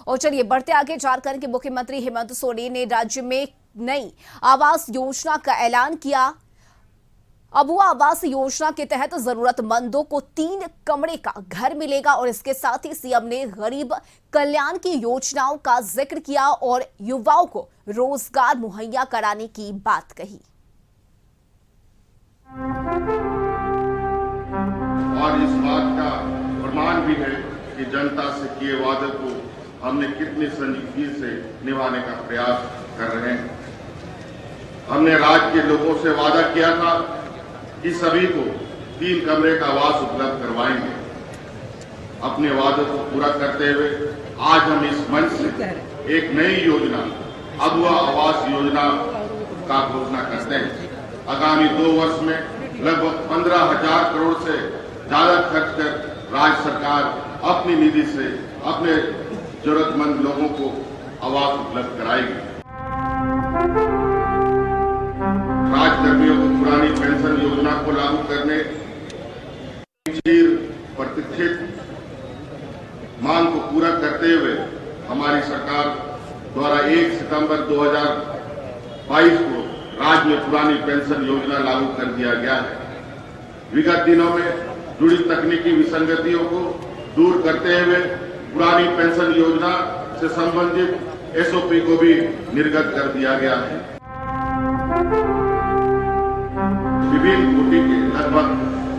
और चलिए बढ़ते आगे जानकारी कि मुख्यमंत्री हेमंत सोरेन ने राज्य में नई आवास योजना का ऐलान किया। अबुआ आवास योजना के तहत जरूरतमंदों को 3 कमरे का घर मिलेगा और इसके साथ ही सीएम ने गरीब कल्याण की योजनाओं का जिक्र किया और युवाओं को रोजगार मुहैया कराने की बात कही। और इस बात का प्रमाण भी है कि जनता से किए वादे को हमने कितनी संजीदगी से निभाने का प्रयास कर रहे हैं। हमने राज्य के लोगों से वादा किया था कि सभी को 3 कमरे का आवास उपलब्ध करवाएंगे। अपने वादों को पूरा करते हुए आज हम इस मंच से एक नई योजना अबुआ आवास योजना का घोषणा करते हैं। आगामी 2 वर्ष में लगभग 15,000 करोड़ से ज्यादा खर्च कर राज्य सरकार अपनी निधि से अपने जरूरतमंद लोगों को आवास उपलब्ध कराएगी। राज्यकर्मियों को पुरानी पेंशन योजना को लागू करने प्रतीक्षित मांग को पूरा करते हुए हमारी सरकार द्वारा 1 सितंबर 2022 को राज्य में पुरानी पेंशन योजना लागू कर दिया गया है। विगत दिनों में जुड़ी तकनीकी विसंगतियों को दूर करते हुए पुरानी पेंशन योजना से संबंधित एसओपी को भी निर्गत कर दिया गया है। विभिन्न कोटि के लगभग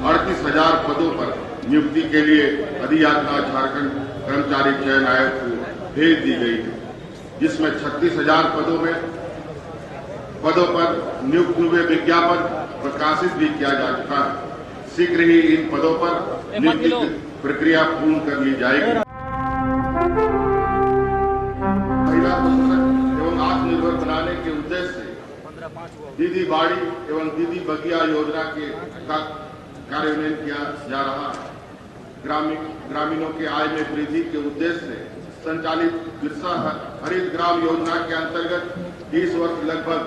38,000 पदों पर नियुक्ति के लिए अधियाचना झारखंड कर्मचारी चयन आयोग को भेज दी गई है, जिसमें 36,000 पदों पर नियुक्त हुए विज्ञापन प्रकाशित भी किया जा चुका है। शीघ्र ही इन पदों पर नियुक्ति की प्रक्रिया पूर्ण कर ली जाएगी। महिला सशक्त एवं आत्मनिर्भर बनाने के उद्देश्य से दीदी बाड़ी एवं दीदी बगिया योजना का कार्यान्वयन किया जा रहा है। ग्रामीणों के आय में वृद्धि के उद्देश्य से संचालित बिरसा हरित ग्राम योजना के अंतर्गत इस वर्ष लगभग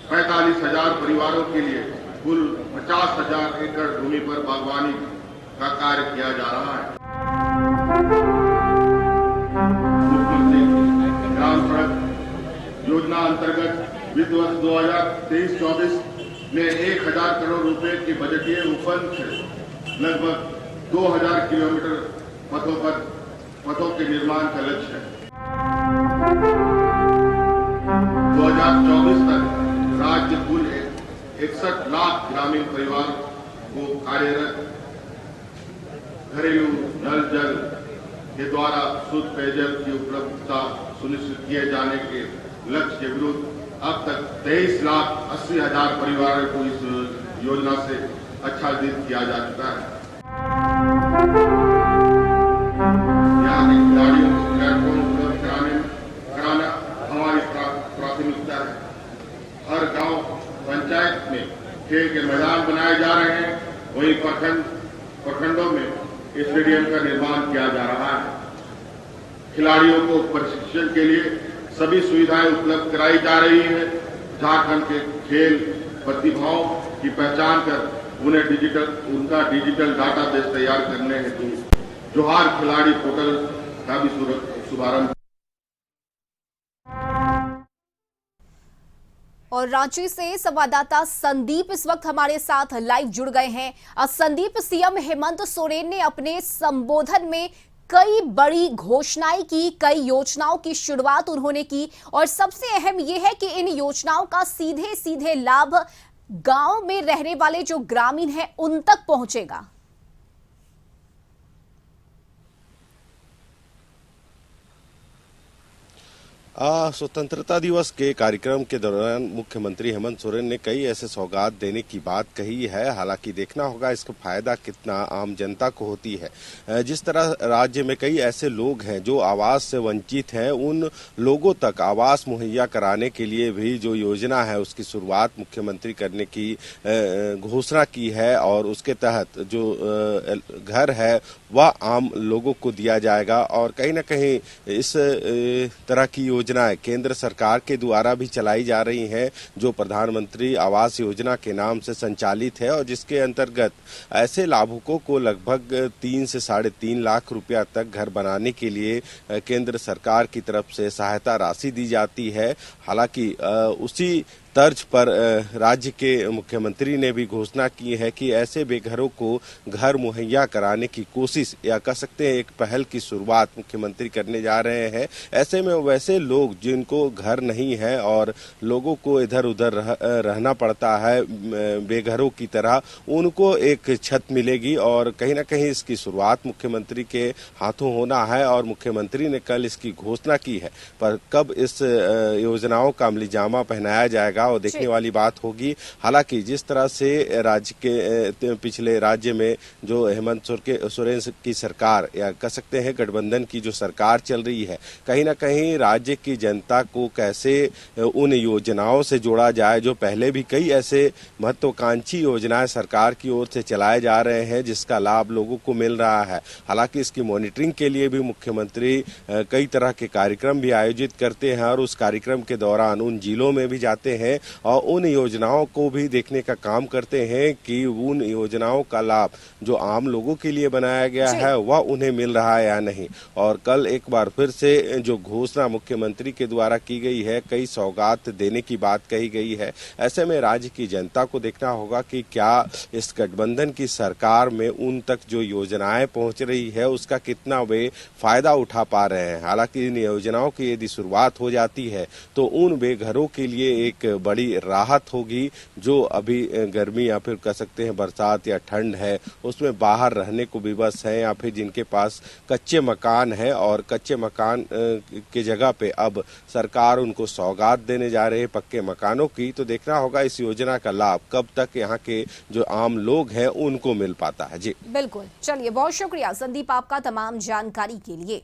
45,000 परिवारों के लिए कुल 50,000 एकड़ भूमि पर बागवानी का कार्य किया जा रहा है। मुख्यमंत्री ग्राम सड़क योजना अंतर्गत वित्त वर्ष 2023-24 में 1,000 करोड़ रुपए की बजटीय उपलब्ध से लगभग 2,000 किलोमीटर पथों के निर्माण का लक्ष्य है। 2024 तक राज्य कुल 61 लाख ग्रामीण परिवार को कार्यरत घरेलू नल जल के द्वारा शुद्ध पेयजल की उपलब्धता सुनिश्चित किए जाने के लक्ष्य के विरुद्ध अब तक 23,80,000 परिवारों को इस योजना से आच्छादित किया जा चुका है। यहाँ के खिलाड़ियों को प्लेटफॉर्म उपलब्ध कराना हमारी प्राथमिकता है। हर गांव पंचायत में खेल के मैदान बनाए जा रहे हैं, वहीं प्रखंडों में स्टेडियम का निर्माण किया जा रहा है। खिलाड़ियों को प्रशिक्षण के लिए सभी सुविधाएं उपलब्ध कराई जा रही है। झारखंड के खेल प्रतिभाओं की पहचान कर उन्हें उनका डिजिटल डाटाबेस तैयार करने हेतु जोहार खिलाड़ी पोर्टल का भी शुभारंभ। और रांची से संवाददाता संदीप इस वक्त हमारे साथ लाइव जुड़ गए हैं। संदीप, सीएम हेमंत सोरेन ने अपने संबोधन में कई बड़ी घोषणाएं की, कई योजनाओं की शुरुआत उन्होंने की और सबसे अहम यह है कि इन योजनाओं का सीधे सीधे लाभ गांव में रहने वाले जो ग्रामीण हैं उन तक पहुंचेगा। स्वतंत्रता दिवस के कार्यक्रम के दौरान मुख्यमंत्री हेमंत सोरेन ने कई ऐसे सौगात देने की बात कही है। हालांकि देखना होगा इसका फायदा कितना आम जनता को होती है। जिस तरह राज्य में कई ऐसे लोग हैं जो आवास से वंचित हैं, उन लोगों तक आवास मुहैया कराने के लिए भी जो योजना है उसकी शुरुआत मुख्यमंत्री करने की घोषणा की है और उसके तहत जो घर है वह आम लोगों को दिया जाएगा। और कहीं ना कहीं इस तरह की योजनाएं केंद्र सरकार के द्वारा भी चलाई जा रही हैं, जो प्रधानमंत्री आवास योजना के नाम से संचालित है और जिसके अंतर्गत ऐसे लाभुकों को लगभग 3 से 3.5 लाख रुपया तक घर बनाने के लिए केंद्र सरकार की तरफ से सहायता राशि दी जाती है। हालांकि उसी तर्ज पर राज्य के मुख्यमंत्री ने भी घोषणा की है कि ऐसे बेघरों को घर मुहैया कराने की कोशिश, या कह सकते हैं एक पहल की शुरुआत मुख्यमंत्री करने जा रहे हैं। ऐसे में वैसे लोग जिनको घर नहीं है और लोगों को इधर उधर रहना पड़ता है बेघरों की तरह, उनको एक छत मिलेगी और कहीं ना कहीं इसकी शुरुआत मुख्यमंत्री के हाथों होना है और मुख्यमंत्री ने कल इसकी घोषणा की है। पर कब इस योजनाओं का अमलीजामा पहनाया जाएगा और देखने वाली बात होगी। हालांकि जिस तरह से राज्य के पिछले राज्य में जो हेमंत सोरेन की सरकार, या कह सकते हैं गठबंधन की जो सरकार चल रही है, कहीं ना कहीं राज्य की जनता को कैसे उन योजनाओं से जोड़ा जाए, जो पहले भी कई ऐसे महत्वाकांक्षी योजनाएं सरकार की ओर से चलाए जा रहे हैं जिसका लाभ लोगों को मिल रहा है। हालांकि इसकी मॉनिटरिंग के लिए भी मुख्यमंत्री कई तरह के कार्यक्रम भी आयोजित करते हैं और उस कार्यक्रम के दौरान उन जिलों में भी जाते हैं और उन योजनाओं को भी देखने का काम करते हैं कि उन योजनाओं का लाभ जो आम लोगों के लिए बनाया गया है वह उन्हें मिल रहा है या नहीं। और कल एक बार फिर से जो घोषणा मुख्यमंत्री के द्वारा की गई है, कई सौगात देने की बात कही गई है। ऐसे में राज्य की जनता को देखना होगा कि क्या इस गठबंधन की सरकार में उन तक जो योजनाएं पहुंच रही है उसका कितना वे फायदा उठा पा रहे हैं। हालांकि इन योजनाओं की यदि शुरुआत हो जाती है तो उन बेघरों के लिए एक बड़ी राहत होगी, जो अभी गर्मी या फिर कह सकते हैं बरसात या ठंड है उसमें बाहर रहने को विवश है, या फिर जिनके पास कच्चे मकान है और कच्चे मकान के जगह पे अब सरकार उनको सौगात देने जा रहे हैं पक्के मकानों की। तो देखना होगा इस योजना का लाभ कब तक यहाँ के जो आम लोग हैं उनको मिल पाता है। जी बिल्कुल, चलिए बहुत शुक्रिया संदीप आपका तमाम जानकारी के लिए।